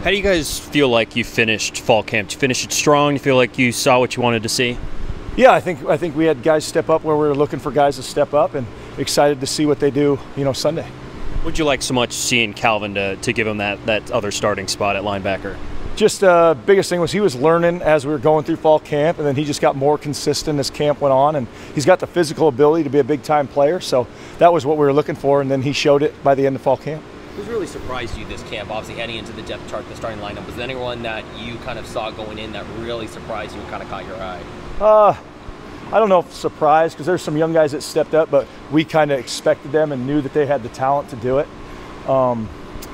How do you guys feel like you finished fall camp? Did you finish it strong? You feel like you saw what you wanted to see? Yeah, I think we had guys step up where we were looking for guys to step up, and excited to see what they do, Sunday. What'd you like so much seeing Calvin to give him that other starting spot at linebacker? Just biggest thing was he was learning as we were going through fall camp, and then he just got more consistent as camp went on, and he's got the physical ability to be a big-time player, so that was what we were looking for, and then he showed it by the end of fall camp. Who's really surprised you this camp, obviously heading into the depth chart, the starting lineup? Was there anyone that you kind of saw going in that really surprised you and kind of caught your eye? I don't know if surprised, because there's some young guys that stepped up, but we kind of expected them and knew that they had the talent to do it.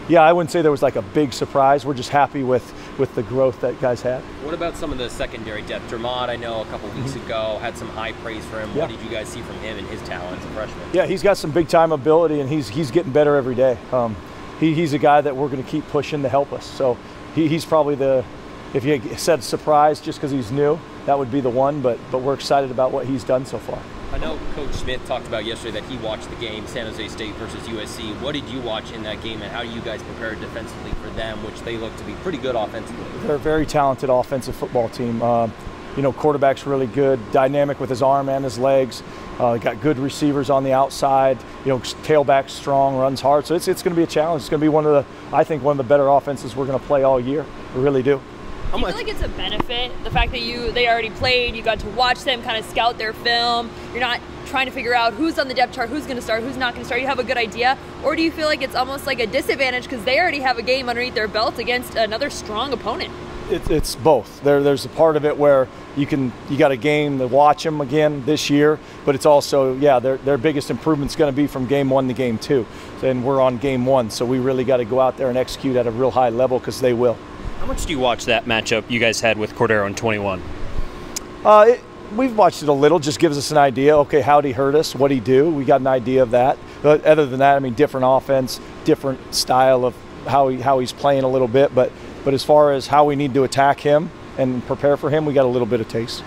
Yeah, I wouldn't say there was like a big surprise. We're just happy with the growth that guys had. What about some of the secondary depth? Dermott, I know a couple weeks ago, had some high praise for him. Yeah. What did you guys see from him and his talent as a freshman? Yeah, he's got some big-time ability, and he's getting better every day. He's a guy that we're going to keep pushing to help us. So he's probably if you said surprise just because he's new, that would be the one, but we're excited about what he's done so far. I know Coach Smith talked about yesterday that he watched the game, San Jose State versus USC. What did you watch in that game, and how do you guys prepare defensively for them, which they look to be pretty good offensively? They're a very talented offensive football team. Quarterback's really good, dynamic with his arm and his legs. Got good receivers on the outside. Tailback's strong, runs hard. So it's going to be a challenge. It's going to be I think one of the better offenses we're going to play all year. We really do. Do you feel like it's a benefit, the fact that they already played, you got to watch them, kind of scout their film, you're not trying to figure out who's on the depth chart, who's going to start, who's not going to start, you have a good idea? Or do you feel like it's almost like a disadvantage because they already have a game underneath their belt against another strong opponent? It's both. There's a part of it where you got a game to watch them again this year, but it's also, their biggest improvement's going to be from game 1 to game 2. And we're on game 1, so we really got to go out there and execute at a real high level because they will. How much do you watch that matchup you guys had with Cordero in 21? We've watched it a little, just gives us an idea. Okay, how'd he hurt us? What'd he do? We got an idea of that. But other than that, different offense, different style of how he's playing a little bit. But as far as how we need to attack him and prepare for him, we got a little bit of taste.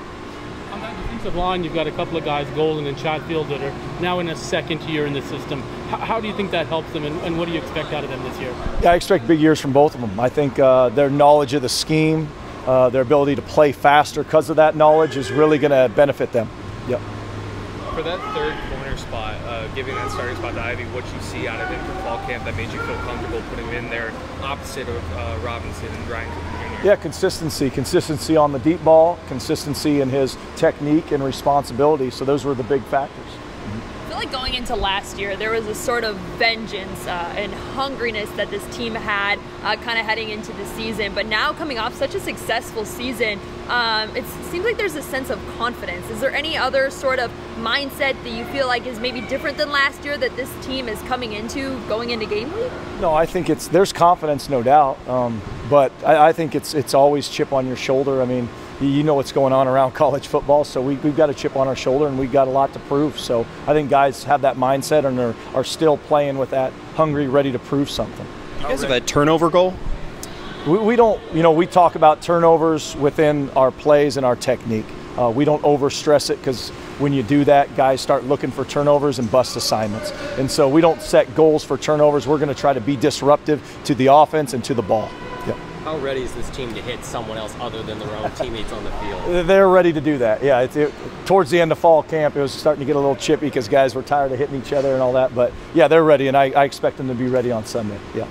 On that defensive line, you've got a couple of guys, Golden and Chatfield, that are now in a second year in the system. How do you think that helps them, and what do you expect out of them this year? Yeah, I expect big years from both of them. I think their knowledge of the scheme, their ability to play faster because of that knowledge is really going to benefit them. Yep. For that third corner spot, giving that starting spot to Ivy, what you see out of him from fall camp that made you feel comfortable putting him in there opposite of Robinson and Ryan Cooper Jr.? Yeah, consistency on the deep ball, consistency in his technique and responsibility. So those were the big factors. I feel like going into last year, there was a sort of vengeance and hungriness that this team had kind of heading into the season. But now coming off such a successful season, it seems like there's a sense of confidence. Is there any other sort of mindset that you feel like is maybe different than last year that this team is coming into going into game week? No, I think there's confidence, no doubt. But I think it's always chip on your shoulder. You know what's going on around college football, so we've got a chip on our shoulder and we've got a lot to prove. So I think guys have that mindset and are still playing with that hungry, ready to prove something. You guys have a turnover goal? We don't, we talk about turnovers within our plays and our technique. We don't overstress it because when you do that, guys start looking for turnovers and bust assignments. And so we don't set goals for turnovers. We're going to try to be disruptive to the offense and to the ball. Yep. How ready is this team to hit someone else other than their own teammates on the field? They're ready to do that. Yeah, towards the end of fall camp, it was starting to get a little chippy because guys were tired of hitting each other and all that. But yeah, they're ready, and I expect them to be ready on Sunday. Yeah.